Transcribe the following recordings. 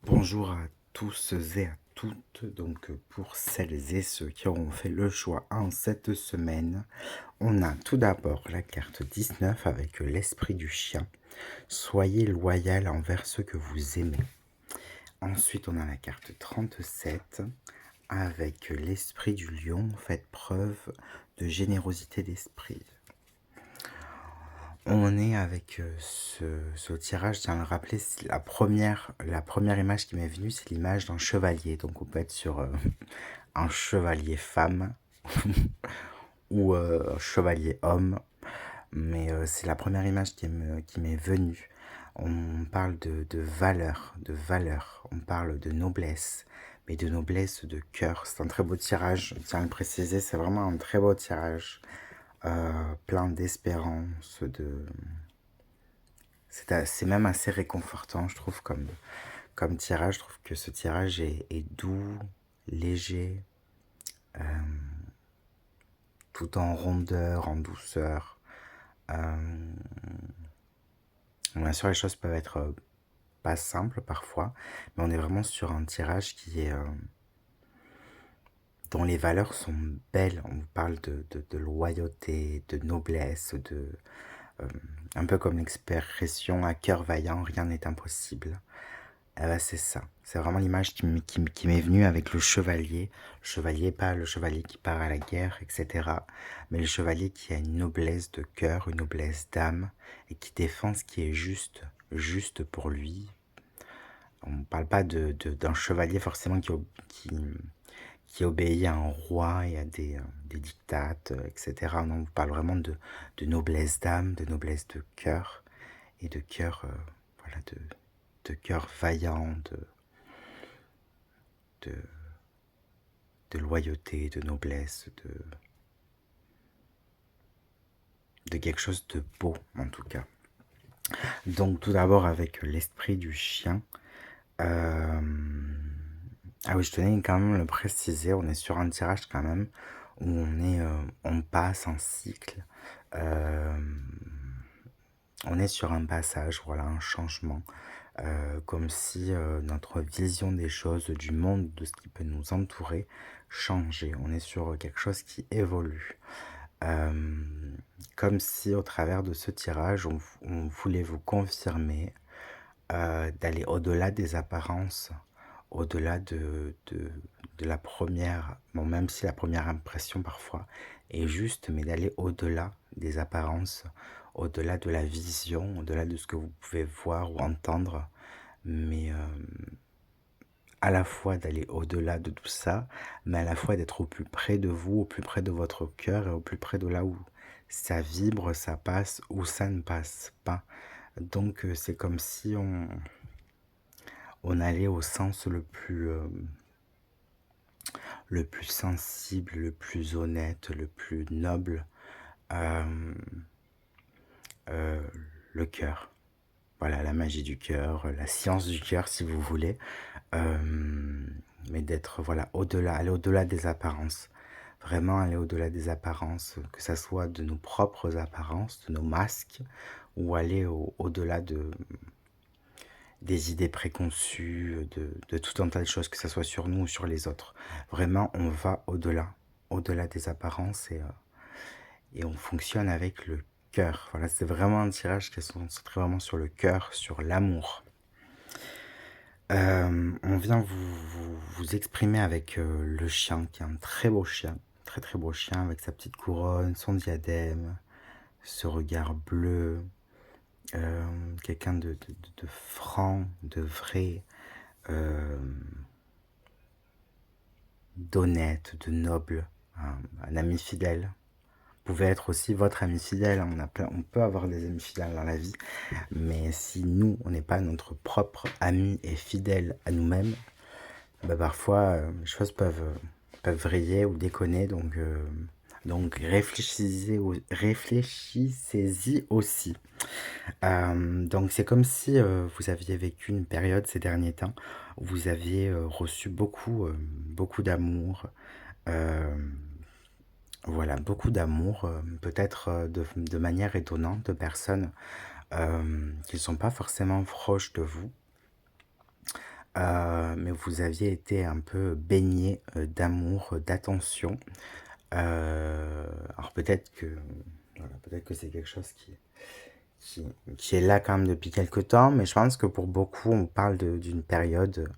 Bonjour à tous et à toutes. Pour celles et ceux qui auront fait le choix en cette semaine, on a tout d'abord la carte 19 avec l'esprit du chien. Soyez loyal envers ceux que vous aimez. Ensuite, on a la carte 37 avec l'esprit du lion. Faites preuve de générosité d'esprit. On est avec ce tirage, je tiens à le rappeler, c'est la première image qui m'est venue, c'est l'image d'un chevalier. Donc on peut être sur un chevalier femme ou un chevalier homme, mais c'est la première image qui m'est venue. On parle de valeur, on parle de noblesse, mais de noblesse de cœur. C'est un très beau tirage, je tiens à le préciser, c'est vraiment un très beau tirage, plein d'espérance, c'est même assez réconfortant, je trouve, comme tirage. Je trouve que ce tirage est doux, léger, tout en rondeur, en douceur. Bien sûr, les choses peuvent être pas simples parfois, mais on est vraiment sur un tirage dont les valeurs sont belles. On vous parle de loyauté, de noblesse, un peu comme l'expression à cœur vaillant, rien n'est impossible. Ah bah c'est ça, c'est vraiment l'image qui m'est venue avec le chevalier, pas le chevalier qui part à la guerre, etc., mais le chevalier qui a une noblesse de cœur, une noblesse d'âme, et qui défend ce qui est juste, juste pour lui. On ne parle pas d'un chevalier forcément qui obéit à un roi et à des dictates, etc. Non, on parle vraiment de noblesse d'âme, de noblesse de cœur, et de cœur, voilà, de cœur vaillant, de, de loyauté, de noblesse, de quelque chose de beau en tout cas. Donc tout d'abord avec l'esprit du chien. Euh... Ah oui, je tenais quand même à le préciser, on est sur un tirage quand même où on passe un cycle. Euh, on est sur un passage, voilà, un changement. Comme si notre vision des choses, du monde, de ce qui peut nous entourer, changeait. On est sur quelque chose qui évolue. Euh, Comme si au travers de ce tirage, on voulait vous confirmer d'aller au-delà des apparences, au-delà de la première, bon, même si la première impression parfois est juste, mais d'aller au-delà des apparences, au-delà de la vision, au-delà de ce que vous pouvez voir ou entendre, mais à la fois d'aller au-delà de tout ça, mais à la fois d'être au plus près de vous, au plus près de votre cœur et au plus près de là où ça vibre, ça passe ou ça ne passe pas. Donc c'est comme si on allait au sens le plus sensible, le plus honnête, le plus noble, euh, euh, le cœur. Voilà, la magie du cœur, la science du cœur si vous voulez. Mais d'être voilà au-delà, aller au-delà des apparences. Vraiment aller au-delà des apparences, que ça soit de nos propres apparences, de nos masques, ou aller au-delà des idées préconçues, de tout un tas de choses, que ça soit sur nous ou sur les autres. Vraiment, on va au-delà, au-delà des apparences et on fonctionne avec le cœur. Voilà, c'est vraiment un tirage qui est concentré vraiment sur le cœur, sur l'amour. On vient vous exprimer avec le chien, qui est un très beau chien, très très beau chien, avec sa petite couronne, son diadème, ce regard bleu, quelqu'un de franc, de vrai, euh, d'honnête, de noble, un ami fidèle. Vous pouvez être aussi votre ami fidèle, on peut avoir des amis fidèles dans la vie, mais si nous, on n'est pas notre propre ami et fidèle à nous-mêmes, bah parfois les choses peuvent vriller ou déconner, donc réfléchissez-y aussi. Donc c'est comme si vous aviez vécu une période ces derniers temps où vous aviez reçu beaucoup d'amour, euh, voilà, beaucoup d'amour, peut-être de manière étonnante, de personnes qui ne sont pas forcément proches de vous, mais vous aviez été un peu baigné, d'amour, d'attention. Alors peut-être que voilà, peut-être que c'est quelque chose qui qui est là quand même depuis quelque temps, mais je pense que pour beaucoup, on parle d'une période,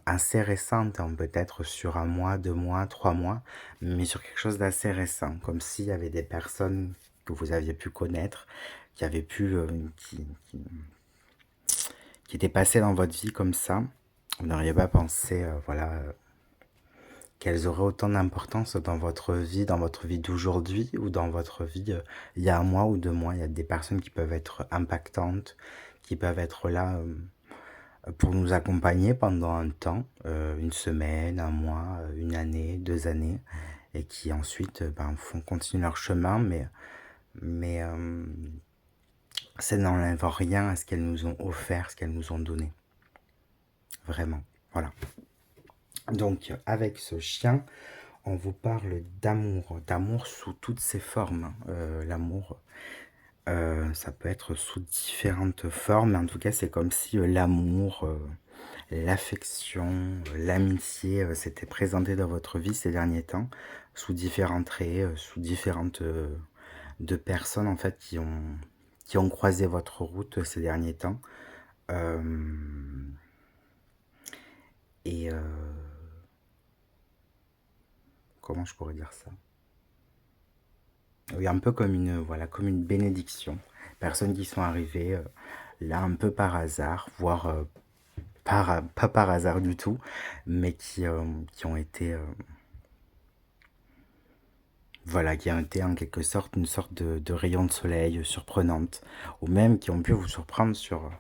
assez récente, hein, peut-être sur 1 mois, 2 mois, 3 mois, mais sur quelque chose d'assez récent. Comme s'il y avait des personnes que vous aviez pu connaître, qui avaient pu, qui étaient passées dans votre vie comme ça. Vous n'auriez pas pensé, voilà, qu'elles auraient autant d'importance dans votre vie d'aujourd'hui ou dans votre vie, il y a 1 mois ou 2 mois. Il y a des personnes qui peuvent être impactantes, qui peuvent être là, pour nous accompagner pendant un temps, 1 semaine, 1 mois, 1 année, 2 années et qui ensuite, ben, font continuer leur chemin mais ça n'enlève rien à ce qu'elles nous ont offert, ce qu'elles nous ont donné. Vraiment, voilà. Donc avec ce chien, on vous parle d'amour, d'amour sous toutes ses formes. L'amour, ça peut être sous différentes formes, mais en tout cas, c'est comme si, l'amour, l'affection, l'amitié, s'étaient présentés dans votre vie ces derniers temps, sous différents traits, sous différentes, de personnes en fait qui ont croisé votre route ces derniers temps. Hem et comment je pourrais dire ça? Oui, un peu comme une, voilà, comme une bénédiction. Personnes qui sont arrivées, là un peu par hasard, voire, pas par hasard du tout, mais qui ont été, voilà, qui ont été en quelque sorte une sorte de rayon de soleil, surprenante, ou même qui ont pu vous surprendre sur,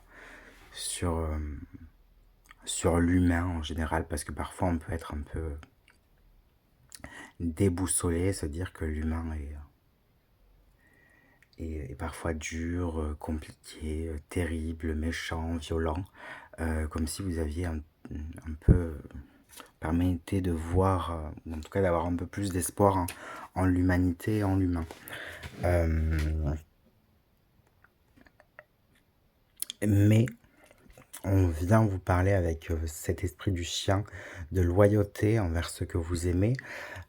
sur l'humain en général, parce que parfois on peut être un peu déboussolé, se dire que l'humain est parfois dur, compliqué, terrible, méchant, violent, comme si vous aviez un peu permettez de voir, ou en tout cas d'avoir un peu plus d'espoir en l'humanité et en l'humain. Mais on vient vous parler avec, cet esprit du chien de loyauté envers ceux que vous aimez,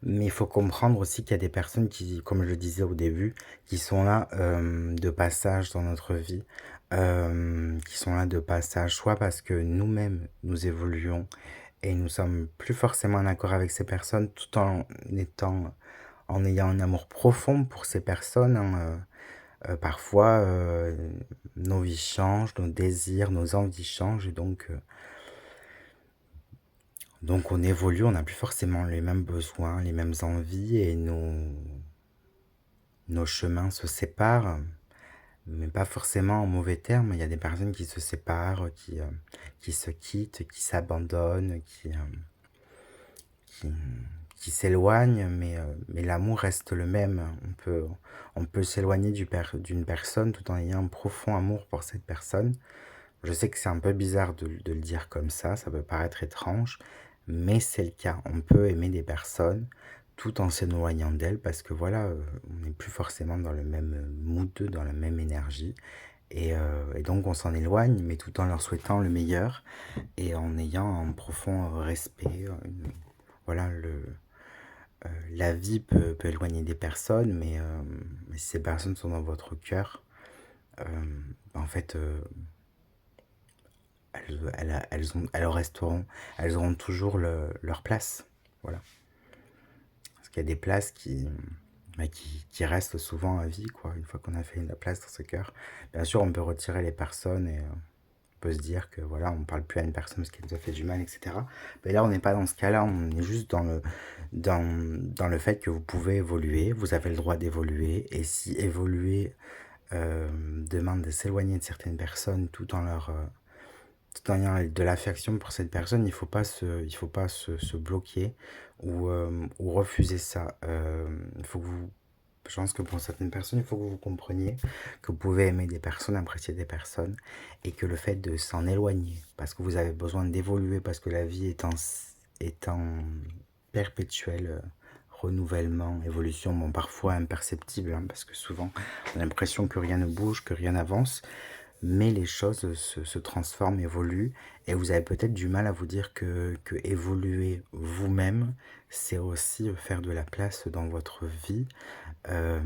mais il faut comprendre aussi qu'il y a des personnes qui, comme je le disais au début, qui sont là, de passage dans notre vie, qui sont là de passage, soit parce que nous-mêmes, nous évoluons et nous sommes plus forcément en accord avec ces personnes, tout en ayant un amour profond pour ces personnes, hein, parfois, nos vies changent, nos désirs, nos envies changent et donc on évolue, on n'a plus forcément les mêmes besoins, les mêmes envies et nos chemins se séparent, mais pas forcément en mauvais termes. Il y a des personnes qui se séparent, qui se quittent, qui s'abandonnent, qui qui s'éloignent, mais l'amour reste le même. On peut s'éloigner d'une personne tout en ayant un profond amour pour cette personne. Je sais que c'est un peu bizarre de le dire comme ça peut paraître étrange, mais c'est le cas. On peut aimer des personnes tout en s'éloignant d'elles parce que voilà, on n'est plus forcément dans le même mood, dans la même énergie et donc on s'en éloigne, mais tout en leur souhaitant le meilleur et en ayant un profond respect, voilà la vie peut éloigner des personnes, mais si ces personnes sont dans votre cœur, en fait, elles resteront, elles auront toujours leur place. Voilà. Parce qu'il y a des places bah, qui restent souvent à vie, quoi, une fois qu'on a fait la place dans ce cœur. Bien sûr, on peut retirer les personnes et on peut se dire que voilà, on parle plus à une personne parce qu'elle nous a fait du mal, etc. Mais là, on n'est pas dans ce cas-là, on est juste dans le fait que vous pouvez évoluer, vous avez le droit d'évoluer, et si évoluer demande de s'éloigner de certaines personnes tout en ayant de l'affection pour cette personne, il faut pas se bloquer ou refuser ça. Il faut que vous, je pense que pour certaines personnes, il faut que vous compreniez que vous pouvez aimer des personnes, apprécier des personnes, et que le fait de s'en éloigner, parce que vous avez besoin d'évoluer, parce que la vie est en perpétuel renouvellement, évolution, bon, parfois imperceptible, hein, parce que souvent on a l'impression que rien ne bouge, que rien n'avance, mais les choses se transforment, évoluent, et vous avez peut-être du mal à vous dire que évoluer vous-même, c'est aussi faire de la place dans votre vie, euh,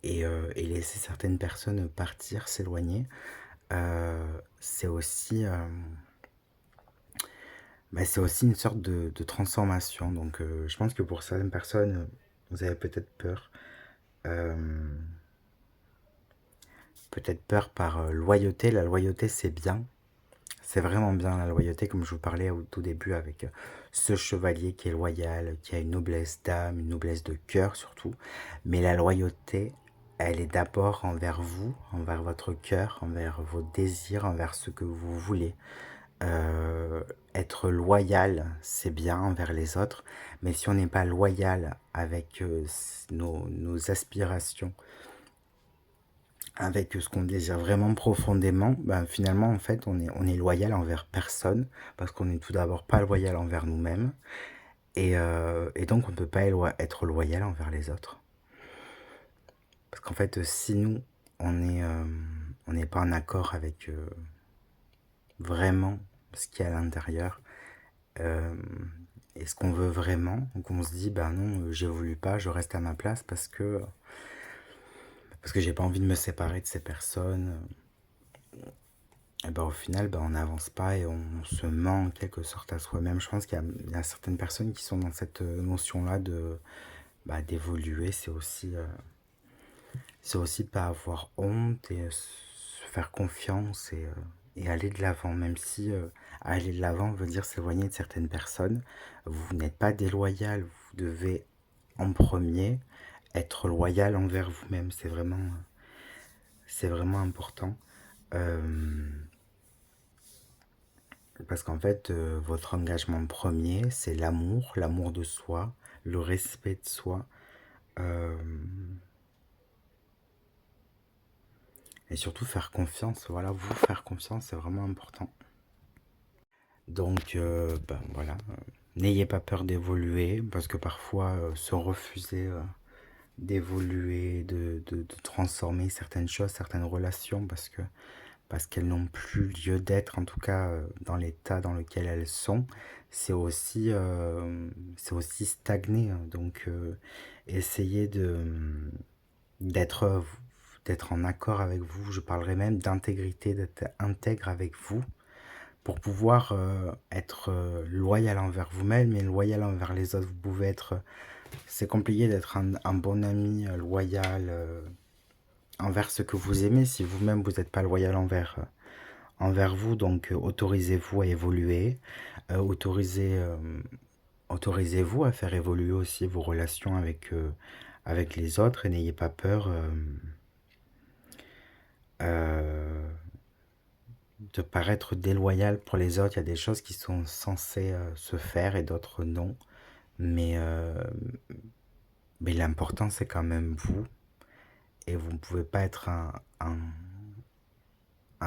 et laisser certaines personnes partir, s'éloigner. C'est aussi, c'est aussi une sorte de transformation. Donc je pense que pour certaines personnes, vous avez peut-être peur. Euh, Peut-être peur par loyauté. La loyauté, c'est bien. C'est vraiment bien la loyauté, comme je vous parlais au tout début avec ce chevalier qui est loyal, qui a une noblesse d'âme, une noblesse de cœur surtout. Mais la loyauté, elle est d'abord envers vous, envers votre cœur, envers vos désirs, envers ce que vous voulez. Euh, Être loyal, c'est bien envers les autres, mais si on n'est pas loyal avec nos aspirations, avec ce qu'on désire vraiment profondément, ben finalement, en fait, on est loyal envers personne, parce qu'on n'est tout d'abord pas loyal envers nous-mêmes, et donc on ne peut pas être loyal envers les autres. Parce qu'en fait, si nous, on n'est pas en accord avec vraiment ce qu'il y a à l'intérieur, euh, et ce qu'on veut vraiment, donc on se dit, ben non, j'évolue pas, je reste à ma place parce que j'ai pas envie de me séparer de ces personnes. Et ben, au final, ben, on n'avance pas et on se ment en quelque sorte à soi-même. Je pense qu'il y a certaines personnes qui sont dans cette notion-là d'évoluer. C'est aussi pas avoir honte et se faire confiance et aller de l'avant. Même si aller de l'avant veut dire s'éloigner de certaines personnes. Vous n'êtes pas déloyal. Vous devez en premier être loyal envers vous-même. C'est vraiment important. Euh, Parce qu'en fait, votre engagement premier, c'est l'amour de soi, le respect de soi, euh, et surtout faire confiance. Voilà, vous faire confiance, c'est vraiment important. Donc, voilà, n'ayez pas peur d'évoluer, parce que parfois, se refuser d'évoluer, de transformer certaines choses, certaines relations, parce qu'elles n'ont plus lieu d'être, en tout cas dans l'état dans lequel elles sont, c'est aussi stagner. Donc essayez d'être d'être en accord avec vous. Je parlerai même d'intégrité, d'être intègre avec vous pour pouvoir être loyal envers vous-même et loyal envers les autres. Vous pouvez être... C'est compliqué d'être un bon ami loyal envers ce que vous aimez si vous-même vous n'êtes pas loyal envers vous. Donc autorisez-vous à évoluer, autorisez-vous à faire évoluer aussi vos relations avec les autres, et n'ayez pas peur euh, de paraître déloyal pour les autres. Il y a des choses qui sont censées se faire et d'autres non, mais l'important c'est quand même vous, et vous ne pouvez pas être un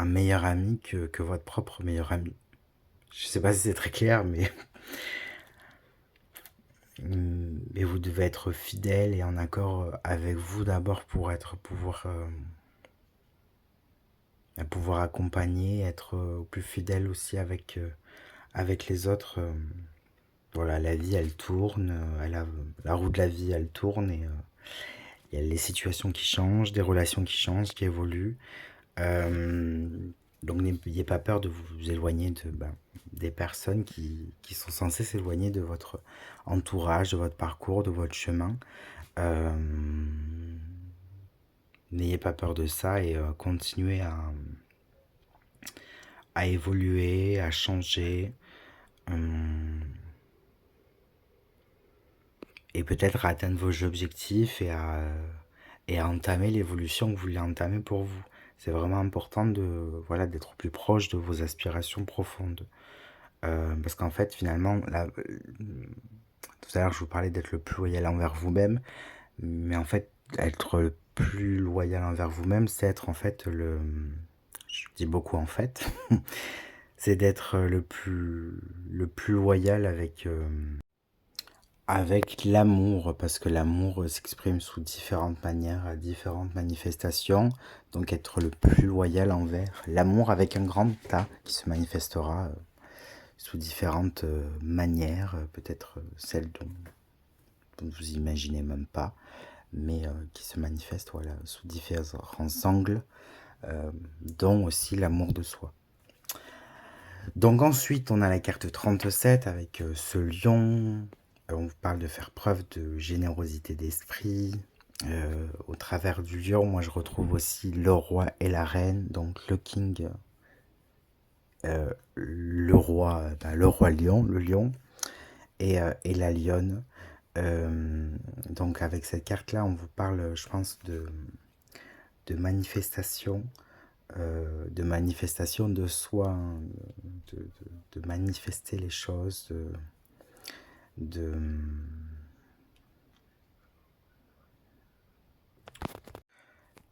meilleur ami que votre propre meilleur ami. Je sais pas si c'est très clair, mais vous devez être fidèle et en accord avec vous d'abord pour pouvoir accompagner, être au plus fidèle aussi avec les autres. Voilà, la vie elle tourne, la roue de la vie elle tourne, et il y a les situations qui changent, des relations qui changent, qui évoluent. Euh, donc n'ayez pas peur de vous éloigner des personnes qui sont censées s'éloigner de votre entourage, de votre parcours, de votre chemin. Euh, N'ayez pas peur de ça, et continuez à évoluer, à changer, euh, et peut-être à atteindre vos objectifs, et à entamer l'évolution que vous voulez entamer pour vous. C'est vraiment important voilà, d'être plus proche de vos aspirations profondes. Parce qu'en fait, finalement, là, tout à l'heure, je vous parlais d'être le plus loyal envers vous-même, mais en fait, être le plus loyal envers vous-même, c'est être en fait je dis beaucoup en fait, c'est d'être le plus loyal avec l'amour, parce que l'amour s'exprime sous différentes manières, à différentes manifestations. Donc être le plus loyal envers l'amour avec un grand A qui se manifestera sous différentes manières, peut-être celles dont vous imaginez même pas, mais qui se manifestent voilà, sous différents angles, dont aussi l'amour de soi. Donc ensuite, on a la carte 37 avec ce lion. On vous parle de faire preuve de générosité d'esprit. Au travers du lion, moi je retrouve aussi le roi et la reine. Donc le king, le roi lion, le lion, et la lionne. Donc avec cette carte-là, on vous parle, je pense, de manifestation, de soi, hein, de manifester les choses, de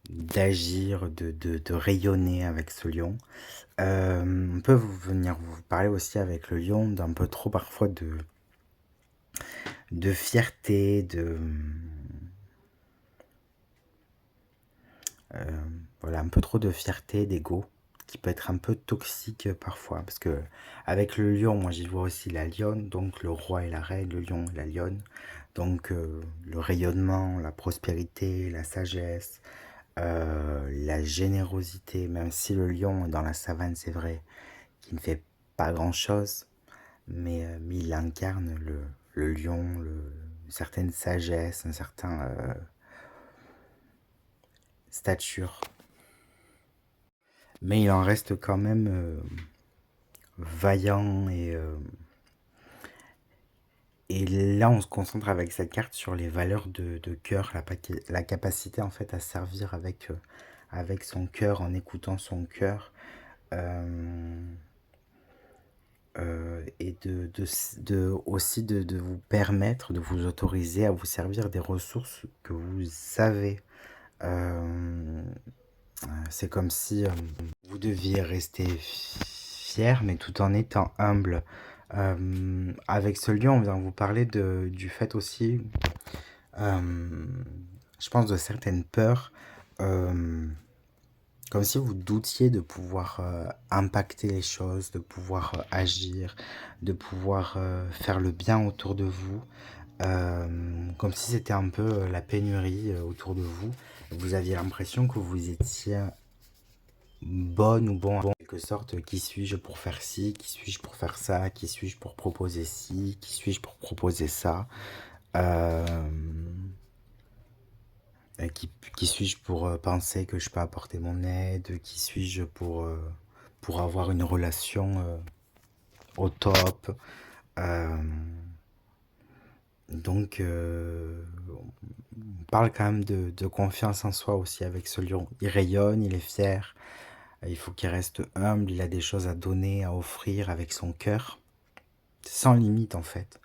d'agir, de rayonner avec ce lion. On peut venir vous parler aussi avec le lion d'un peu trop parfois de fierté, voilà, un peu trop de fierté, d'ego, qui peut être un peu toxique parfois. Parce que avec le lion, moi j'y vois aussi la lionne, donc le roi et la reine, le lion et la lionne. Donc le rayonnement, la prospérité, la sagesse, la générosité, même si le lion est dans la savane, c'est vrai, qui ne fait pas grand-chose, mais il incarne le lion, une certaine sagesse, un certain stature. Mais il en reste quand même vaillant et là on se concentre avec cette carte sur les valeurs de cœur, la capacité en fait à servir avec son cœur, en écoutant son cœur. Et aussi de vous permettre, de vous autoriser à vous servir des ressources que vous avez. Euh, c'est comme si vous deviez rester fier, mais tout en étant humble. Avec ce lion, on vient vous parler du fait aussi, euh, je pense, de certaines peurs. euh, Comme si vous doutiez de pouvoir impacter les choses, de pouvoir agir, de pouvoir faire le bien autour de vous. Comme si c'était un peu la pénurie autour de vous. Vous aviez l'impression que vous étiez bonne ou bon en quelque sorte. Qui suis-je pour faire ci? Qui suis-je pour faire ça? Qui suis-je pour proposer ci? Qui suis-je pour proposer ça? Euh, qui suis-je pour penser que je peux apporter mon aide? Qui suis-je pour avoir une relation au top? Euh, donc, on parle quand même de confiance en soi aussi avec ce lion. Il rayonne, il est fier, il faut qu'il reste humble, il a des choses à donner, à offrir avec son cœur, sans limite en fait.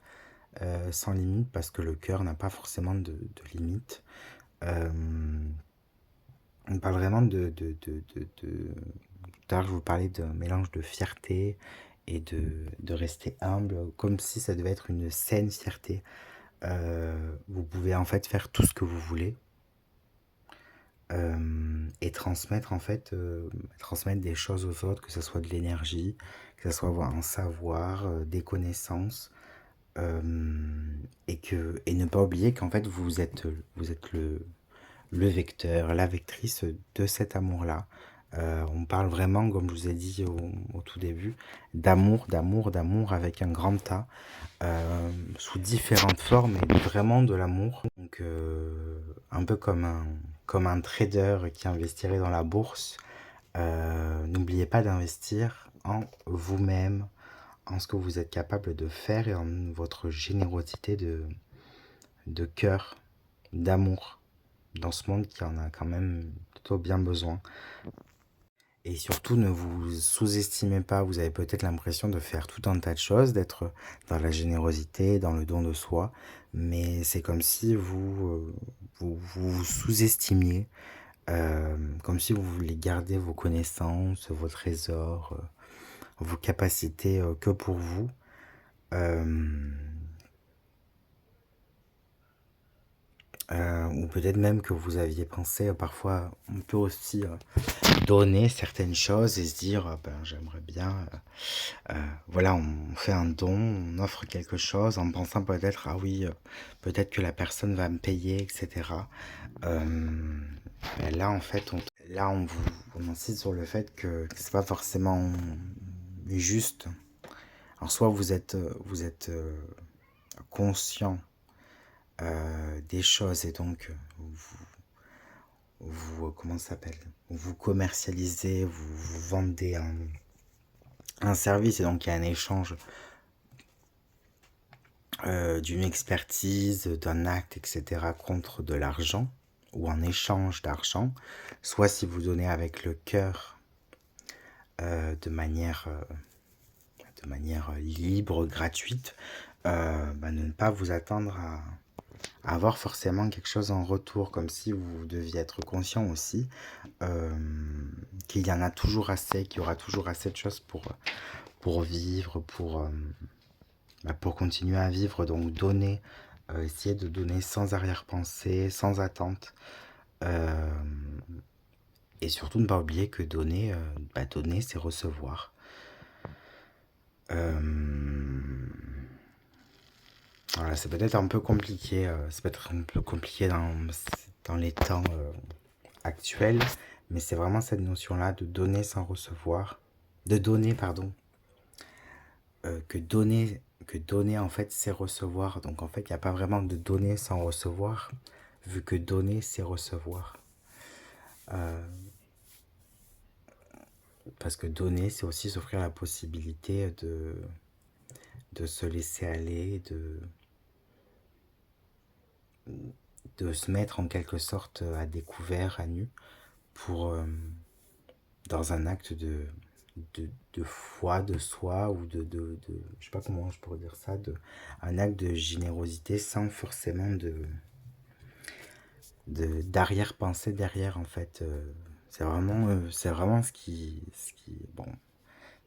Sans limite parce que le cœur n'a pas forcément de limite. Euh, on parle vraiment tout à l'heure, je vous parlais d'un mélange de fierté et de rester humble, comme si ça devait être une saine fierté. Vous pouvez en fait faire tout ce que vous voulez et transmettre en fait, transmettre des choses aux autres, que ce soit de l'énergie, que ce soit un savoir, des connaissances, et ne pas oublier qu'en fait vous êtes le vecteur, la vectrice de cet amour-là. On parle vraiment, comme je vous ai dit au tout début, d'amour, d'amour, d'amour avec un grand A, sous différentes formes, mais vraiment de l'amour. Donc, un peu comme un trader qui investirait dans la bourse. N'oubliez pas d'investir en vous-même, en ce que vous êtes capable de faire et en votre générosité de cœur, d'amour, dans ce monde qui en a quand même plutôt bien besoin. Et surtout, ne vous sous-estimez pas. Vous avez peut-être l'impression de faire tout un tas de choses, d'être dans la générosité, dans le don de soi, mais c'est comme si vous sous-estimiez, comme si vous voulez garder vos connaissances, vos trésors, vos capacités que pour vous. Euh, Ou peut-être même que vous aviez pensé, parfois on peut aussi donner certaines choses et se dire, ben, j'aimerais bien, voilà, on fait un don, on offre quelque chose en pensant peut-être, ah oui, peut-être que la personne va me payer, etc. Et là, en fait, on insiste sur le fait que c'est pas forcément juste. Alors, soit vous êtes conscient des choses et donc comment ça s'appelle? Vous commercialisez, vous vendez un service et donc il y a un échange d'une expertise, d'un acte, etc. contre de l'argent ou en échange d'argent, soit si vous donnez avec le cœur de manière libre, gratuite, bah, ne pas vous attendre à avoir forcément quelque chose en retour, comme si vous deviez être conscient aussi euh, qu'il y en a toujours assez, qu'il y aura toujours assez de choses pour vivre, pour continuer à vivre, donc donner, essayer de donner sans arrière-pensée, sans attente. Euh, et surtout ne pas oublier que donner c'est recevoir. Voilà, c'est peut-être un peu compliqué, c'est peut-être un peu compliqué dans les temps actuels, mais c'est vraiment cette notion-là de donner sans recevoir, de donner, pardon, que donner en fait c'est recevoir. Donc en fait, il n'y a pas vraiment de donner sans recevoir, vu que donner c'est recevoir. Parce que donner, c'est aussi s'offrir la possibilité de se laisser aller, de se mettre en quelque sorte à découvert, à nu, pour dans un acte de foi de soi ou je sais pas comment je pourrais dire ça, un acte de générosité sans forcément d'arrière-pensée derrière en fait. C'est vraiment bon,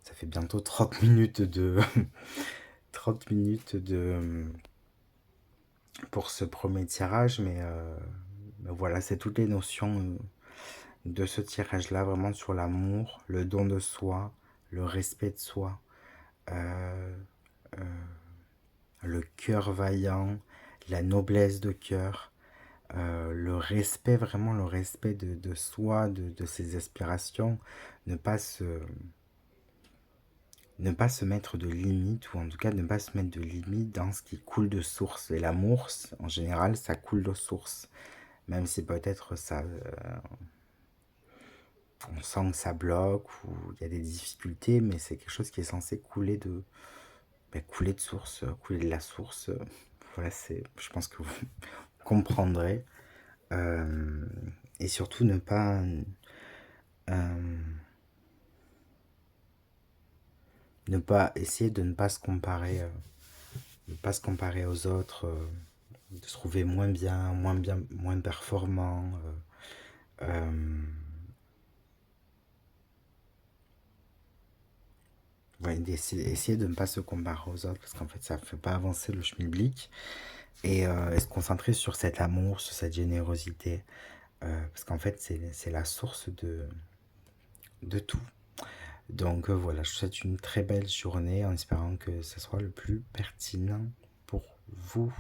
ça fait bientôt 30 minutes de 30 minutes pour ce premier tirage, mais voilà, c'est toutes les notions de ce tirage-là, vraiment sur l'amour, le don de soi, le respect de soi, euh, le cœur vaillant, la noblesse de cœur, le respect, vraiment le respect de soi, de ses aspirations, ne pas se, ne pas se mettre de limites, ou en tout cas ne pas se mettre de limites dans ce qui coule de source. Et l'amour, en général, ça coule de source. Même si peut-être ça, on sent que ça bloque ou il y a des difficultés, mais c'est quelque chose qui est censé couler de source, couler de la source. Voilà, je pense que vous comprendrez. Euh, et surtout euh, ne pas essayer de ne pas se comparer, ne pas se comparer aux autres, de se trouver moins bien, moins performant. Ouais, essayer de ne pas se comparer aux autres parce qu'en fait ça ne fait pas avancer le schmilblick et se concentrer sur cet amour, sur cette générosité parce qu'en fait c'est la source de tout. Donc voilà, je vous souhaite une très belle journée en espérant que ce soit le plus pertinent pour vous.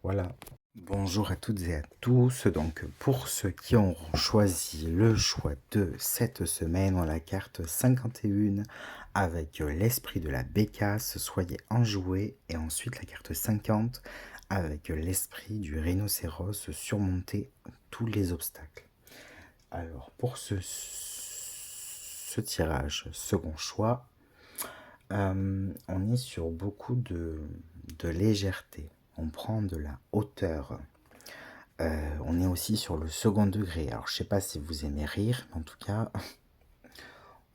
Voilà. Bonjour à toutes et à tous. Donc pour ceux qui auront choisi le choix de cette semaine, on a la carte 51 avec l'esprit de la bécasse, soyez enjoués, et ensuite la carte 50 avec l'esprit du rhinocéros, surmonter tous les obstacles. Alors pour ce tirage, second choix, on est sur beaucoup de légèreté. On prend de la hauteur. On est aussi sur le second degré. Alors, je sais pas si vous aimez rire, mais en tout cas,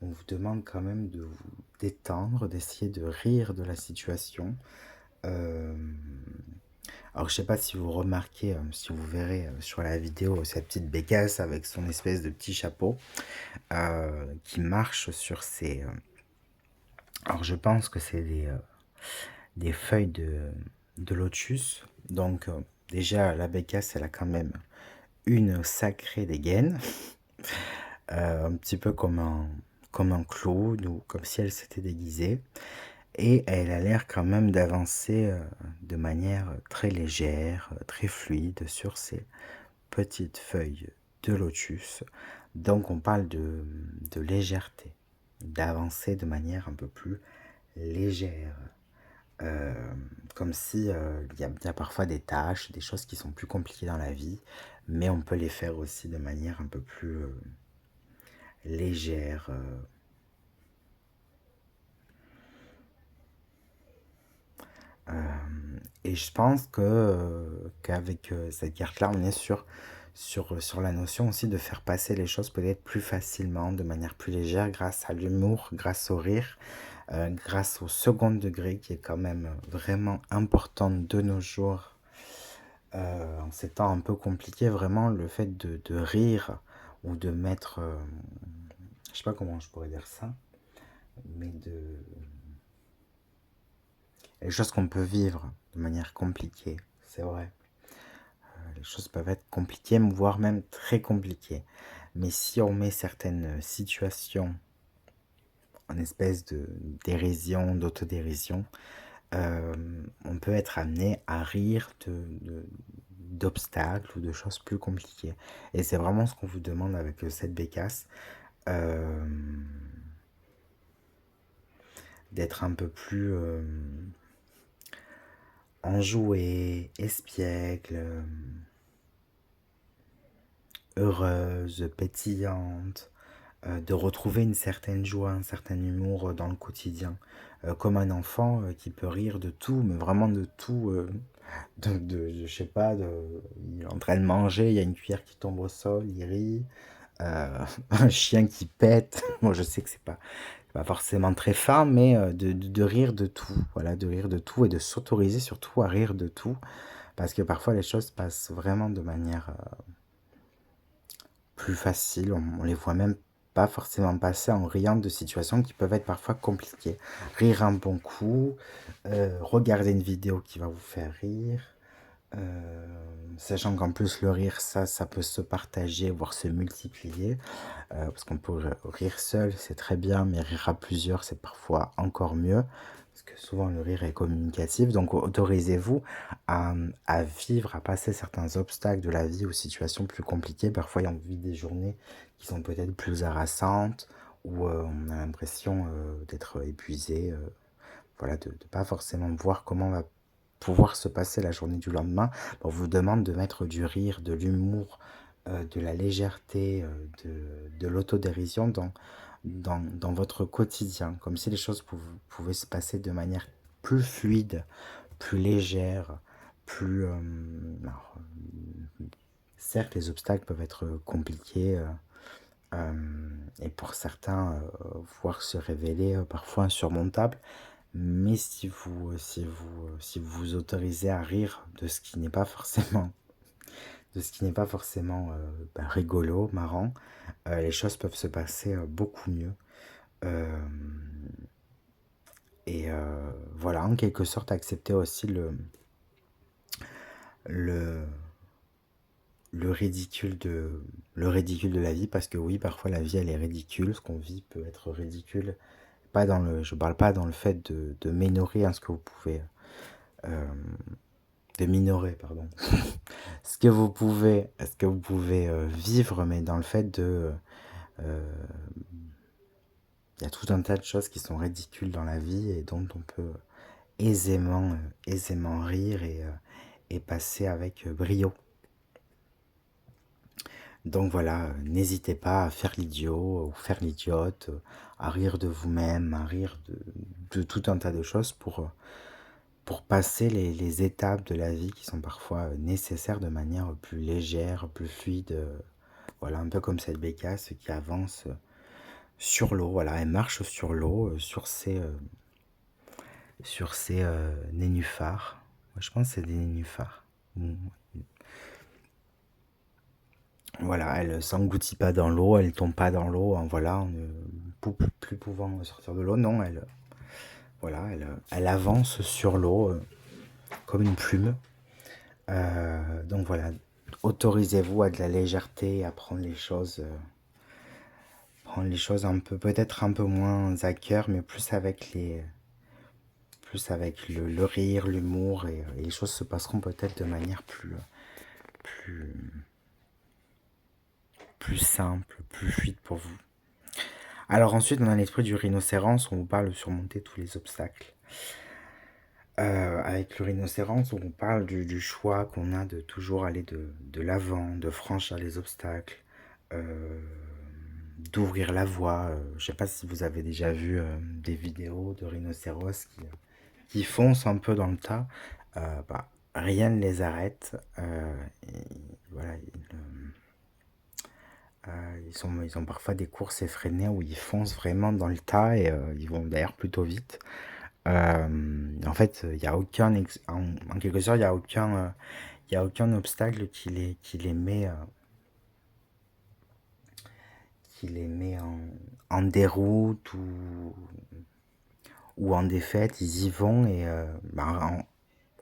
on vous demande quand même de vous détendre, d'essayer de rire de la situation. Euh, alors, je sais pas si vous remarquez, si vous verrez sur la vidéo cette petite bécasse avec son espèce de petit chapeau qui marche sur ses. Alors, je pense que c'est des feuilles de lotus. Donc, déjà, la bécasse, elle a quand même une sacrée dégaine, un petit peu comme un clown ou comme si elle s'était déguisée. Et elle a l'air quand même d'avancer de manière très légère, très fluide sur ses petites feuilles de lotus. Donc on parle de légèreté, d'avancer de manière un peu plus légère. Euh, Comme si y a parfois des tâches, des choses qui sont plus compliquées dans la vie, mais on peut les faire aussi de manière un peu plus légère. Et je pense qu'avec cette carte-là, on est sur la notion aussi de faire passer les choses peut-être plus facilement, de manière plus légère, grâce à l'humour, grâce au rire, grâce au second degré qui est quand même vraiment important de nos jours. En ces temps un peu compliqués, vraiment, le fait de rire ou de mettre, je sais pas comment je pourrais dire ça, mais les choses qu'on peut vivre de manière compliquée, c'est vrai. Les choses peuvent être compliquées, voire même très compliquées. Mais si on met certaines situations en espèce de dérision, d'autodérision, on peut être amené à rire d'obstacles ou de choses plus compliquées. Et c'est vraiment ce qu'on vous demande avec cette bécasse, euh, d'être un peu plus enjoué, espiègle, heureuse, pétillante, de retrouver une certaine joie, un certain humour dans le quotidien. Comme un enfant qui peut rire de tout, mais vraiment de tout. Je sais pas, il est en train de manger, il y a une cuillère qui tombe au sol, il rit. Un chien qui pète. Moi, je sais que c'est pas forcément très fin, mais de rire de tout. Voilà, de rire de tout et de s'autoriser surtout à rire de tout. Parce que parfois, les choses passent vraiment de manière plus facile. On les voit même pas forcément passer en riant de situations qui peuvent être parfois compliquées. Rire un bon coup, regarder une vidéo qui va vous faire rire, sachant qu'en plus le rire, ça peut se partager, voire se multiplier, parce qu'on peut rire seul, c'est très bien, mais rire à plusieurs, c'est parfois encore mieux, parce que souvent le rire est communicatif, donc autorisez-vous à vivre, à passer certains obstacles de la vie ou situations plus compliquées. Parfois on vit des journées qui sont peut-être plus harassantes, où on a l'impression d'être épuisé, voilà, de ne pas forcément voir comment va pouvoir se passer la journée du lendemain. On vous demande de mettre du rire, de l'humour, de la légèreté, de l'autodérision dans votre quotidien, comme si les choses pouvaient se passer de manière plus fluide, plus légère, plus... alors, certes, les obstacles peuvent être compliqués, et pour certains, voire se révéler parfois insurmontables, mais si vous vous autorisez à rire de ce qui n'est pas forcément, rigolo, marrant, les choses peuvent se passer beaucoup mieux. Euh, voilà, en quelque sorte, accepter aussi le, le ridicule de la vie, parce que oui, parfois la vie elle est ridicule, ce qu'on vit peut être ridicule. Je parle pas dans le fait de minorer hein, ce que vous pouvez, euh, de minorer, pardon, ce que vous pouvez vivre, mais dans le fait euh, il y a tout un tas de choses qui sont ridicules dans la vie et dont on peut aisément rire et passer avec brio. Donc voilà, n'hésitez pas à faire l'idiot ou faire l'idiote, à rire de vous-même, à rire de tout un tas de choses pour passer les étapes de la vie qui sont parfois nécessaires de manière plus légère, plus fluide. Voilà, un peu comme cette bécasse qui avance sur l'eau. Voilà, elle marche sur l'eau, sur ses nénuphars. Moi, je pense que c'est des nénuphars. Mm. Voilà, elle s'engloutit pas dans l'eau, elle tombe pas dans l'eau, hein, voilà, plus pouvant sortir de l'eau. Non, elle avance sur l'eau comme une plume. Donc voilà, autorisez-vous à de la légèreté, à prendre les choses un peu, peut-être un peu moins à cœur, mais plus avec le rire, l'humour, et les choses se passeront peut-être de manière plus, plus simple, plus fluide pour vous. Alors ensuite, on a l'esprit du rhinocéros, on vous parle de surmonter tous les obstacles. Avec le rhinocéros, on parle du choix qu'on a de toujours aller de l'avant, de franchir les obstacles, euh, d'ouvrir la voie. Je sais pas si vous avez déjà vu des vidéos de rhinocéros qui foncent un peu dans le tas. Rien ne les arrête. Voilà, ils ont parfois des courses effrénées où ils foncent vraiment dans le tas, et ils vont d'ailleurs plutôt vite. En fait, il y a en quelque sorte, il y a aucun obstacle qui les met en déroute ou en défaite. Ils y vont, et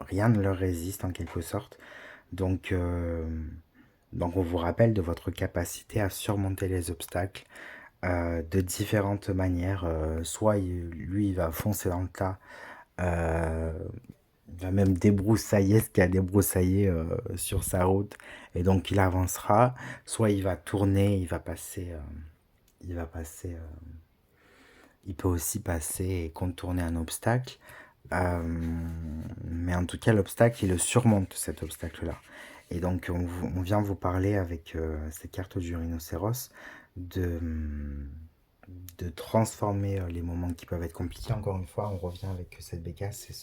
rien ne leur résiste en quelque sorte. Donc, euh, donc on vous rappelle de votre capacité à surmonter les obstacles de différentes manières. Soit lui, il va foncer dans le tas, euh, il va même débroussailler ce qu'il a débroussaillé sur sa route, et donc il avancera. Soit il va tourner, il va passer, il peut aussi passer et contourner un obstacle. Euh, mais en tout cas, l'obstacle, il le surmonte, cet obstacle-là. Et donc, on vient vous parler avec ces cartes du rhinocéros de, de transformer les moments qui peuvent être compliqués. Encore une fois, on revient avec cette bécasse et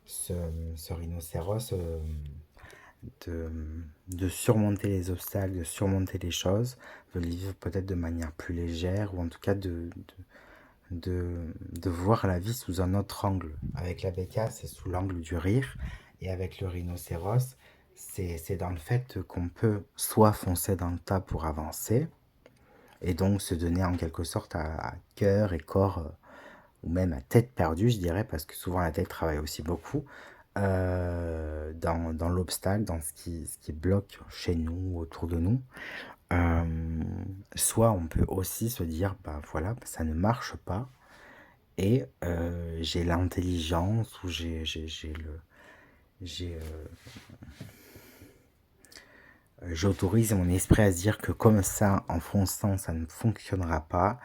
ce, ce rhinocéros, de, de surmonter les obstacles, de surmonter les choses, de le vivre peut-être de manière plus légère, ou en tout cas de voir la vie sous un autre angle. Avec la bécasse, c'est sous l'angle du rire, et avec le rhinocéros, c'est dans le fait qu'on peut soit foncer dans le tas pour avancer, et donc se donner en quelque sorte à cœur et corps, ou même à tête perdue, je dirais, parce que souvent la tête travaille aussi beaucoup, dans l'obstacle, dans ce qui bloque chez nous, autour de nous. Euh, Soit on peut aussi se dire, bah voilà, ça ne marche pas, et j'ai l'intelligence, ou j'ai, j'autorise mon esprit à se dire que comme ça, en fonçant, ça ne fonctionnera pas,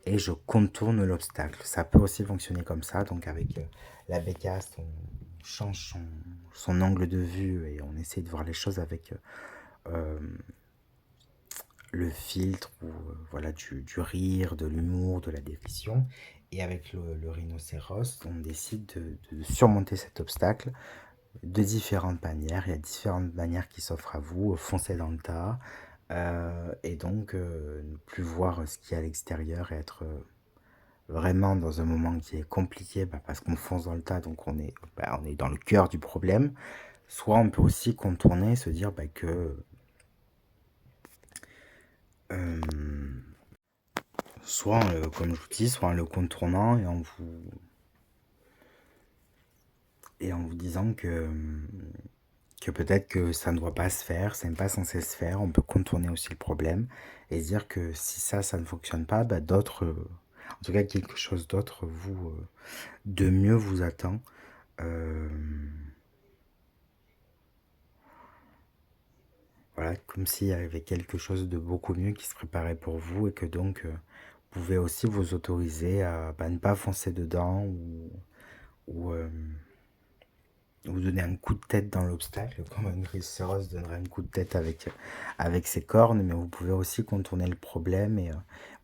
et je contourne l'obstacle. Ça peut aussi fonctionner comme ça, donc avec la bécasse, on change son angle de vue, et on essaie de voir les choses avec euh, le filtre, ou voilà, du rire, de l'humour, de la dérision. Et avec le rhinocéros, on décide de surmonter cet obstacle de différentes manières. Il y a différentes manières qui s'offrent à vous. Foncer dans le tas, et donc ne plus voir ce qu'il y a à l'extérieur, et être vraiment dans un moment qui est compliqué, parce qu'on fonce dans le tas, donc on est dans le cœur du problème. Soit on peut aussi contourner, se dire que euh, soit, comme je vous dis, soit en le contournant, et en vous disant que peut-être que ça ne doit pas se faire, ça n'est pas censé se faire. On peut contourner aussi le problème, et se dire que si ça ne fonctionne pas, d'autres, en tout cas quelque chose d'autre, de mieux vous attend. Euh, voilà, comme s'il y avait quelque chose de beaucoup mieux qui se préparait pour vous, et que donc vous pouvez aussi vous autoriser à ne pas foncer dedans, ou vous donner un coup de tête dans l'obstacle, comme un rhinocéros donnerait un coup de tête avec ses cornes. Mais vous pouvez aussi contourner le problème, et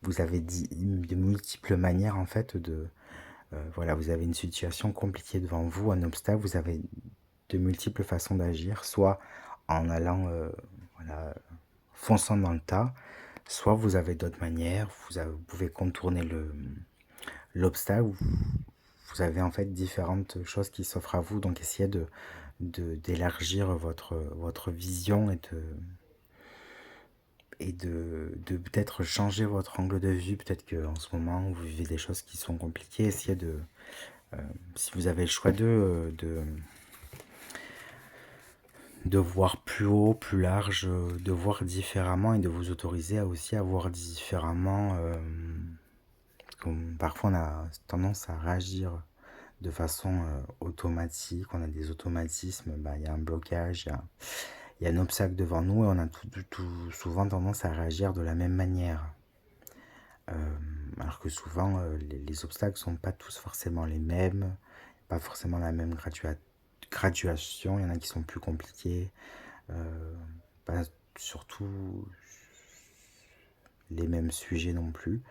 vous avez dit de multiples manières en fait voilà, vous avez une situation compliquée devant vous, un obstacle, vous avez de multiples façons d'agir, soit en allant, voilà, fonçant dans le tas, soit vous avez d'autres manières, vous pouvez contourner l'obstacle. Vous avez en fait différentes choses qui s'offrent à vous, donc essayez d'élargir votre vision, et de peut-être changer votre angle de vue. Peut-être qu'en ce moment vous vivez des choses qui sont compliquées, essayez si vous avez le choix de voir plus haut, plus large, de voir différemment et de vous autoriser à aussi à voir différemment, comme parfois on a tendance à réagir de façon, automatique, on a des automatismes, bah, il y a un blocage, il y a un obstacle devant nous et on a tout souvent tendance à réagir de la même manière. Alors que souvent, les obstacles sont pas tous forcément les mêmes, pas forcément la même graduation, il y en a qui sont plus compliqués, pas surtout les mêmes sujets non plus.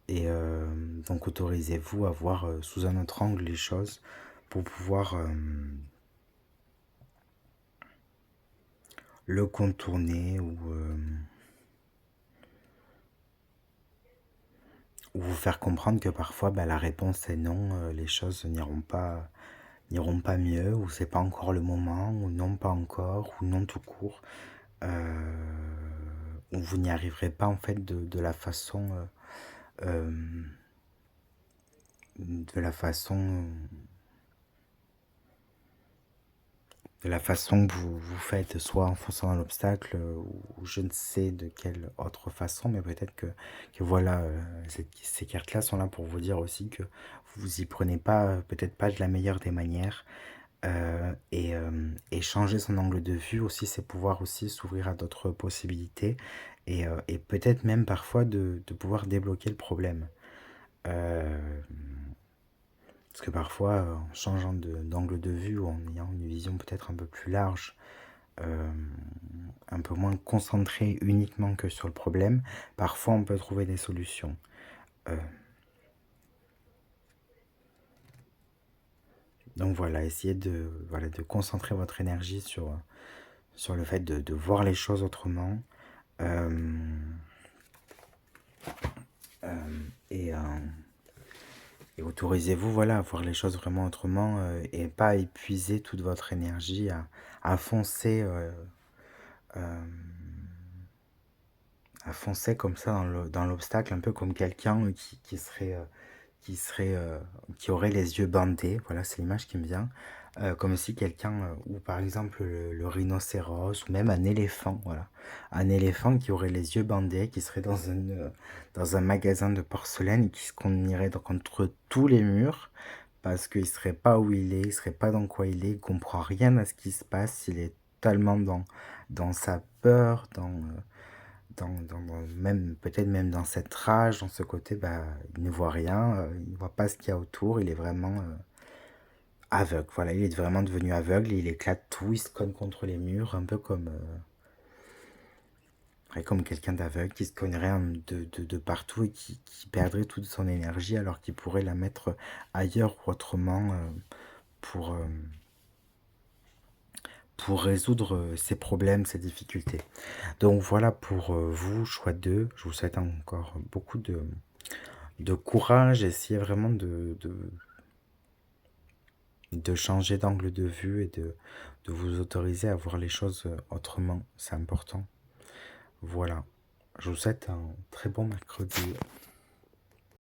Et donc autorisez-vous à voir sous un autre angle les choses pour pouvoir le contourner ou vous faire comprendre que parfois bah, la réponse est non, les choses n'iront pas mieux, ou c'est pas encore le moment, ou non pas encore, ou non tout court, ou vous n'y arriverez pas en fait euh, de la façon de la façon que vous faites, soit en fonçant dans l'obstacle ou je ne sais de quelle autre façon, mais peut-être que voilà, ces cartes-là sont là pour vous dire aussi que vous y prenez pas, peut-être pas de la meilleure des manières, et changer son angle de vue aussi, c'est pouvoir aussi s'ouvrir à d'autres possibilités et peut-être même parfois de pouvoir débloquer le problème. Euh, Parce que parfois, en changeant d'angle de vue ou en ayant une vision peut-être un peu plus large, euh, un peu moins concentrée uniquement que sur le problème, parfois on peut trouver des solutions. Euh, donc voilà, essayez voilà, de concentrer votre énergie sur le fait de voir les choses autrement. euh, et, et autorisez-vous voilà, à voir les choses vraiment autrement et pas épuiser toute votre énergie euh, à foncer comme ça dans l'obstacle, un peu comme quelqu'un qui aurait les yeux bandés. Voilà, c'est l'image qui me vient. Comme si quelqu'un, ou par exemple le rhinocéros, ou même un éléphant, voilà. Un éléphant qui aurait les yeux bandés, qui serait dans un magasin de porcelaine et qu'on irait contre tous les murs, parce qu'il serait pas où il est, il serait pas dans quoi il est, il comprend rien à ce qui se passe, il est tellement dans sa peur, même peut-être même dans cette rage, dans ce côté, bah, il ne voit rien, il ne voit pas ce qu'il y a autour, il est vraiment aveugle. Voilà, il est vraiment devenu aveugle, il éclate tout, il se cogne contre les murs, un peu comme quelqu'un d'aveugle qui se cognerait de partout et qui perdrait toute son énergie alors qu'il pourrait la mettre ailleurs ou autrement pour, euh, pour résoudre ses problèmes, ses difficultés. Donc voilà pour vous, choix 2. Je vous souhaite encore beaucoup de courage, essayez vraiment de changer d'angle de vue et de vous autoriser à voir les choses autrement. C'est important. Voilà. Je vous souhaite un très bon mercredi.